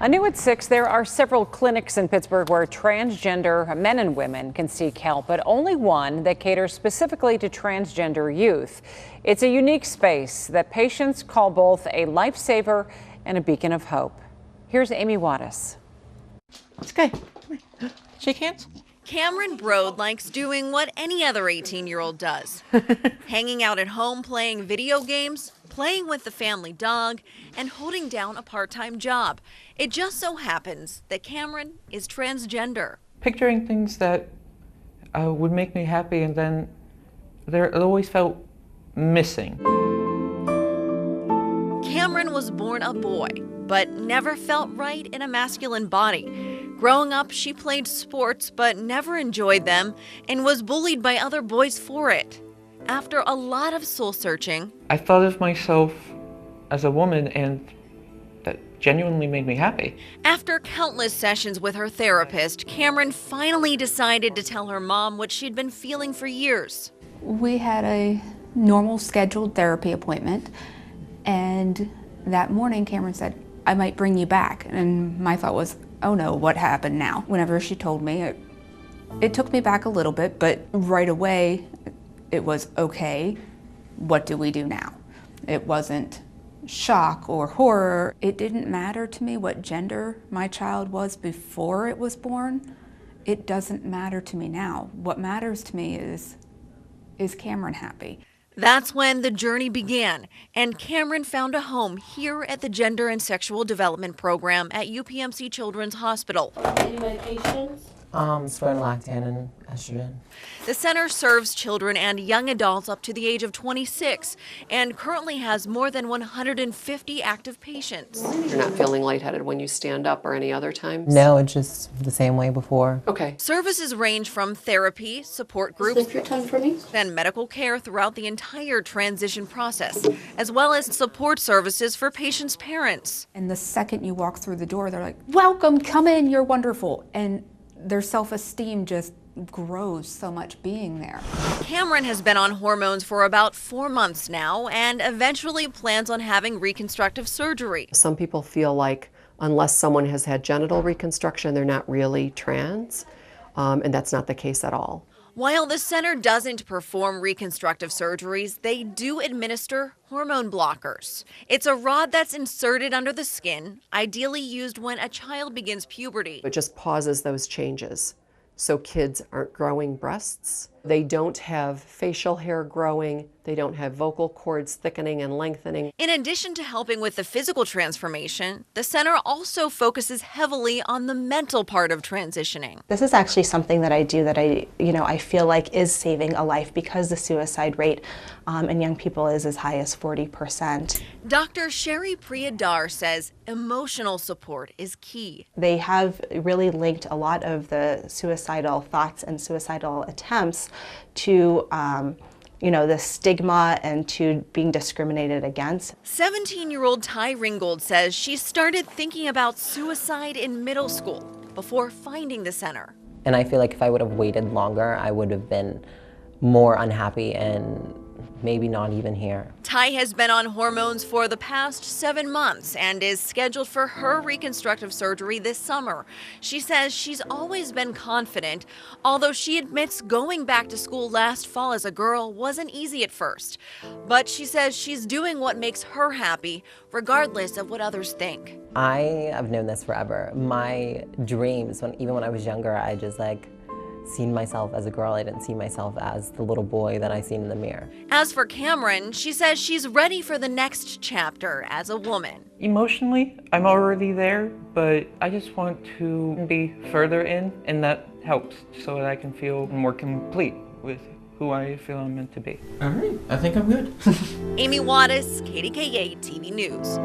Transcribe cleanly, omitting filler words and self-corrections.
New at 6, there are several clinics in Pittsburgh where transgender men and women can seek help, but only one that caters specifically to transgender youth. It's a unique space that patients call both a lifesaver and a beacon of hope. Here's Amy Wattis. It's okay. Shake hands. Cameron Brode likes doing what any other 18-year-old does. Hanging out at home playing video games, playing with the family dog, and holding down a part-time job. It just so happens that Cameron is transgender. Picturing things that would make me happy, and then it always felt missing. Cameron was born a boy, but never felt right in a masculine body. Growing up, she played sports but never enjoyed them and was bullied by other boys for it. After a lot of soul searching, I thought of myself as a woman, and that genuinely made me happy. After countless sessions with her therapist, Cameron finally decided to tell her mom what she'd been feeling for years. We had a normal scheduled therapy appointment, and that morning Cameron said, "I might bring you back." And my thought was, oh no, what happened now? Whenever she told me, it took me back a little bit, but right away it was, okay, what do we do now? It wasn't shock or horror. It didn't matter to me what gender my child was before it was born. It doesn't matter to me now. What matters to me is Cameron happy? That's when the journey began, and Cameron found a home here at the Gender and Sexual Development Program at UPMC Children's Hospital. Any medications? Spironolactone and estrogen. The center serves children and young adults up to the age of 26 and currently has more than 150 active patients. You're not feeling lightheaded when you stand up or any other times? No, it's just the same way before. Okay. Services range from therapy, support groups, Lift your tongue for me. and medical care throughout the entire transition process, as well as support services for patients' parents. And the second you walk through the door, they're like, welcome, come in, you're wonderful. And their self-esteem just grows so much being there. Cameron has been on hormones for about 4 months now and eventually plans on having reconstructive surgery. Some people feel like unless someone has had genital reconstruction, they're not really trans, and that's not the case at all. While the center doesn't perform reconstructive surgeries, they do administer hormone blockers. It's a rod that's inserted under the skin, ideally used when a child begins puberty. It just pauses those changes, so kids aren't growing breasts. They don't have facial hair growing. They don't have vocal cords thickening and lengthening. In addition to helping with the physical transformation, the center also focuses heavily on the mental part of transitioning. This is actually something that I do that I feel like is saving a life, because the suicide rate in young people is as high as 40%. Dr. Sherry Priyadar says emotional support is key. They have really linked a lot of the suicidal thoughts and suicidal attempts to the stigma and to being discriminated against. 17-year-old Ty Ringgold says she started thinking about suicide in middle school before finding the center. And I feel like if I would have waited longer, I would have been more unhappy and maybe not even here. Ty has been on hormones for the past 7 months and is scheduled for her reconstructive surgery this summer. She says she's always been confident, although she admits going back to school last fall as a girl wasn't easy at first. But she says she's doing what makes her happy, regardless of what others think. I have known this forever. My dreams, even when I was younger, I just seen myself as a girl. I didn't see myself as the little boy that I seen in the mirror. As for Cameron, she says she's ready for the next chapter as a woman. Emotionally, I'm already there, but I just want to be further in, and that helps so that I can feel more complete with who I feel I'm meant to be. All right, I think I'm good. Amy Wattis, KDKA TV News.